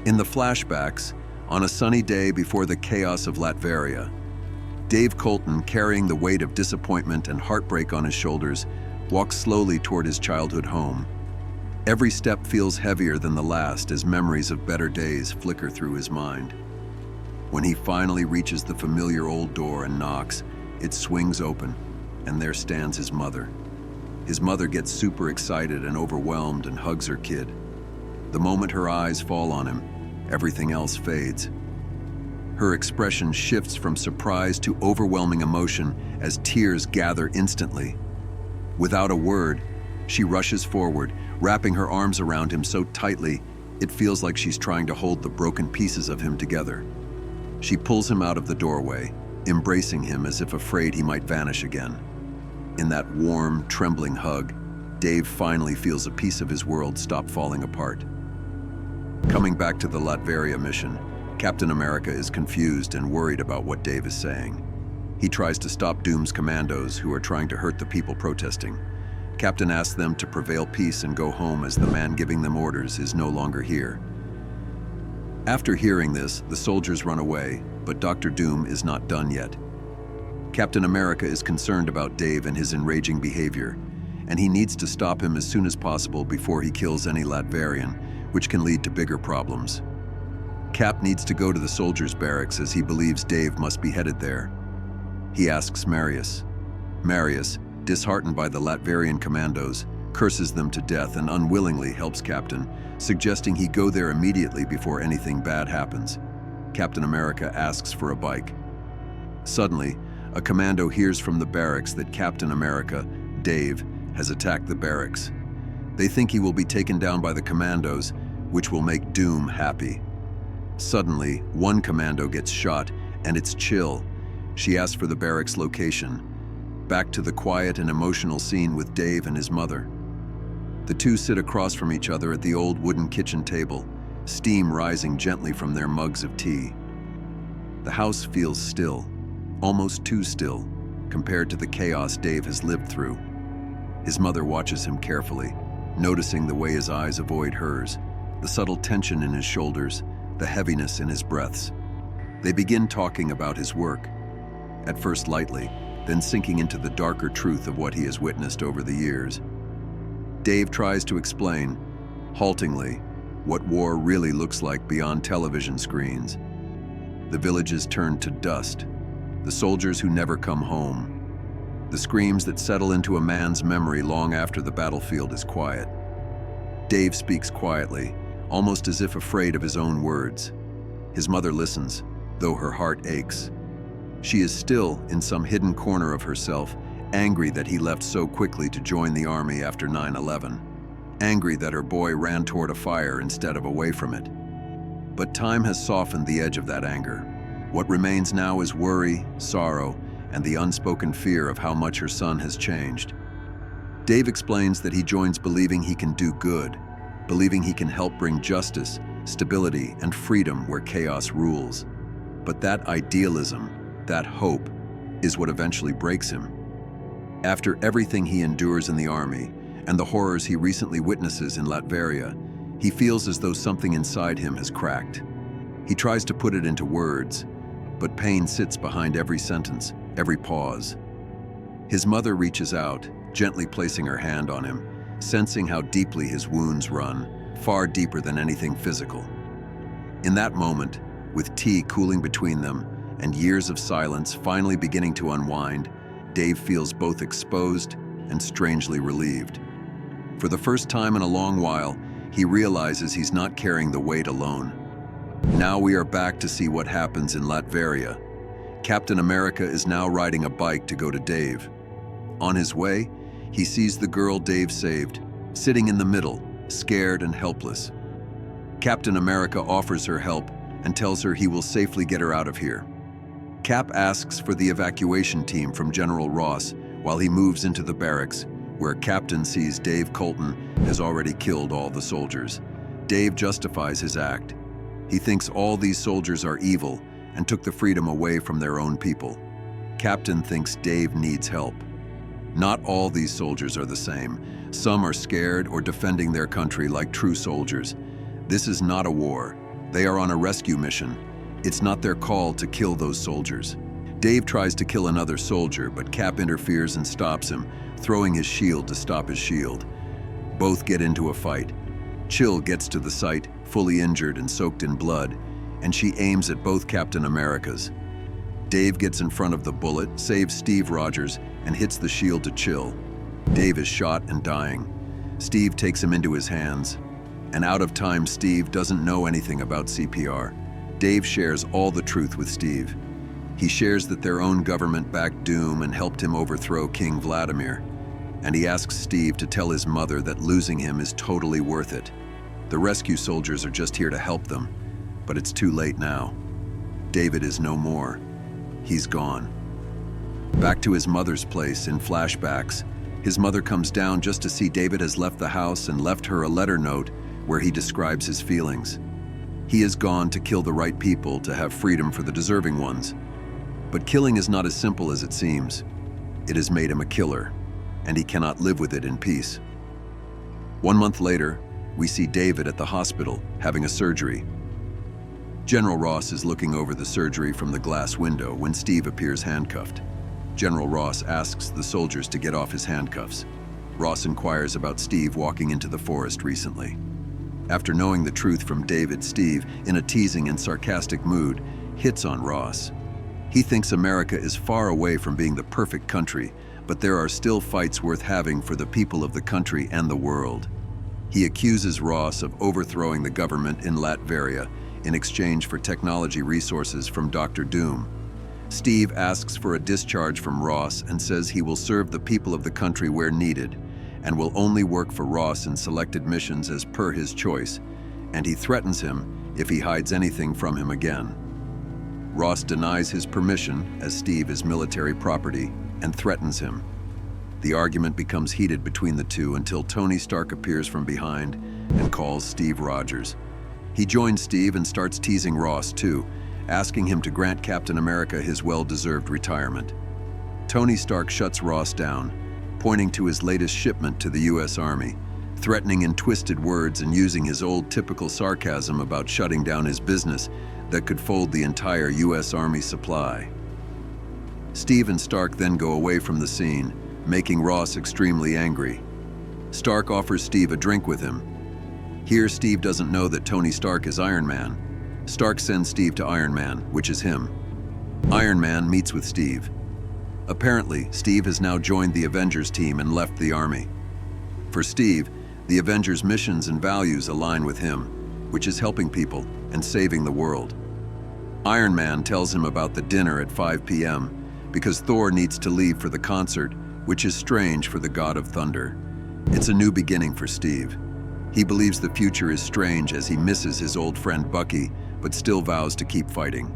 In the flashbacks, on a sunny day before the chaos of Latveria, Dave Colton, carrying the weight of disappointment and heartbreak on his shoulders, walks slowly toward his childhood home. Every step feels heavier than the last as memories of better days flicker through his mind. When he finally reaches the familiar old door and knocks, it swings open, and there stands his mother. His mother gets super excited and overwhelmed and hugs her kid. The moment her eyes fall on him, everything else fades. Her expression shifts from surprise to overwhelming emotion as tears gather instantly. Without a word, she rushes forward, wrapping her arms around him so tightly it feels like she's trying to hold the broken pieces of him together. She pulls him out of the doorway, embracing him as if afraid he might vanish again. In that warm, trembling hug, Dave finally feels a piece of his world stop falling apart. Coming back to the Latveria mission, Captain America is confused and worried about what Dave is saying. He tries to stop Doom's commandos who are trying to hurt the people protesting. Captain asks them to prevail peace and go home as the man giving them orders is no longer here. After hearing this, the soldiers run away, but Dr. Doom is not done yet. Captain America is concerned about Dave and his enraging behavior, and he needs to stop him as soon as possible before he kills any Latverian, which can lead to bigger problems. Cap needs to go to the soldiers' barracks as he believes Dave must be headed there. He asks Marius. Marius, disheartened by the Latverian commandos, curses them to death and unwillingly helps Captain, suggesting he go there immediately before anything bad happens. Captain America asks for a bike. Suddenly, a commando hears from the barracks that Captain America, Dave, has attacked the barracks. They think he will be taken down by the commandos, which will make Doom happy. Suddenly, one commando gets shot, and it's Chill. She asks for the barracks location. Back to the quiet and emotional scene with Dave and his mother. The two sit across from each other at the old wooden kitchen table, steam rising gently from their mugs of tea. The house feels still, almost too still, compared to the chaos Dave has lived through. His mother watches him carefully, noticing the way his eyes avoid hers, the subtle tension in his shoulders, the heaviness in his breaths. They begin talking about his work, at first lightly, then sinking into the darker truth of what he has witnessed over the years. Dave tries to explain, haltingly, what war really looks like beyond television screens. The villages turned to dust, the soldiers who never come home, the screams that settle into a man's memory long after the battlefield is quiet. Dave speaks quietly, almost as if afraid of his own words. His mother listens, though her heart aches. She is still, in some hidden corner of herself, angry that he left so quickly to join the army after 9/11. Angry that her boy ran toward a fire instead of away from it. But time has softened the edge of that anger. What remains now is worry, sorrow, and the unspoken fear of how much her son has changed. Dave explains that he joins believing he can do good, believing he can help bring justice, stability, and freedom where chaos rules. But that idealism, that hope, is what eventually breaks him. After everything he endures in the army, and the horrors he recently witnesses in Latveria, he feels as though something inside him has cracked. He tries to put it into words, but pain sits behind every sentence, every pause. His mother reaches out, gently placing her hand on him, sensing how deeply his wounds run, far deeper than anything physical. In that moment, with tea cooling between them and years of silence finally beginning to unwind, Dave feels both exposed and strangely relieved. For the first time in a long while, he realizes he's not carrying the weight alone. Now we are back to see what happens in Latveria. Captain America is now riding a bike to go to Dave. On his way, he sees the girl Dave saved, sitting in the middle, scared and helpless. Captain America offers her help and tells her he will safely get her out of here. Cap asks for the evacuation team from General Ross while he moves into the barracks, where Captain sees Dave Colton has already killed all the soldiers. Dave justifies his act. He thinks all these soldiers are evil and took the freedom away from their own people. Captain thinks Dave needs help. Not all these soldiers are the same. Some are scared or defending their country like true soldiers. This is not a war. They are on a rescue mission. It's not their call to kill those soldiers. Dave tries to kill another soldier, but Cap interferes and stops him, throwing his shield to stop his shield. Both get into a fight. Chill gets to the site, fully injured and soaked in blood, and she aims at both Captain Americas. Dave gets in front of the bullet, saves Steve Rogers, and hits the shield to Chill. Dave is shot and dying. Steve takes him into his hands. And out of time, Steve doesn't know anything about CPR. Dave shares all the truth with Steve. He shares that their own government backed Doom and helped him overthrow King Vladimir. And he asks Steve to tell his mother that losing him is totally worth it. The rescue soldiers are just here to help them, but it's too late now. David is no more. He's gone. Back to his mother's place in Flashbacks, his mother comes down just to see David has left the house and left her a letter note where he describes his feelings. He is gone to kill the right people to have freedom for the deserving ones. But killing is not as simple as it seems. It has made him a killer, and he cannot live with it in peace. 1 month later, we see David at the hospital having a surgery. General Ross is looking over the surgery from the glass window when Steve appears handcuffed. General Ross asks the soldiers to get off his handcuffs. Ross inquires about Steve walking into the forest recently. After knowing the truth from David, Steve, in a teasing and sarcastic mood, hits on Ross. He thinks America is far away from being the perfect country, but there are still fights worth having for the people of the country and the world. He accuses Ross of overthrowing the government in Latveria in exchange for technology resources from Dr. Doom. Steve asks for a discharge from Ross and says he will serve the people of the country where needed and will only work for Ross in selected missions as per his choice, and he threatens him if he hides anything from him again. Ross denies his permission, as Steve is military property, and threatens him. The argument becomes heated between the two until Tony Stark appears from behind and calls Steve Rogers. He joins Steve and starts teasing Ross too, asking him to grant Captain America his well-deserved retirement. Tony Stark shuts Ross down, pointing to his latest shipment to the US Army, threatening in twisted words and using his old typical sarcasm about shutting down his business that could fold the entire US Army supply. Steve and Stark then go away from the scene, making Ross extremely angry. Stark offers Steve a drink with him. Here, Steve doesn't know that Tony Stark is Iron Man. Stark sends Steve to Iron Man, which is him. Iron Man meets with Steve. Apparently, Steve has now joined the Avengers team and left the army. For Steve, the Avengers' missions and values align with him, which is helping people and saving the world. Iron Man tells him about the dinner at 5 p.m. because Thor needs to leave for the concert, which is strange for the God of Thunder. It's a new beginning for Steve. He believes the future is strange as he misses his old friend Bucky, but still vows to keep fighting.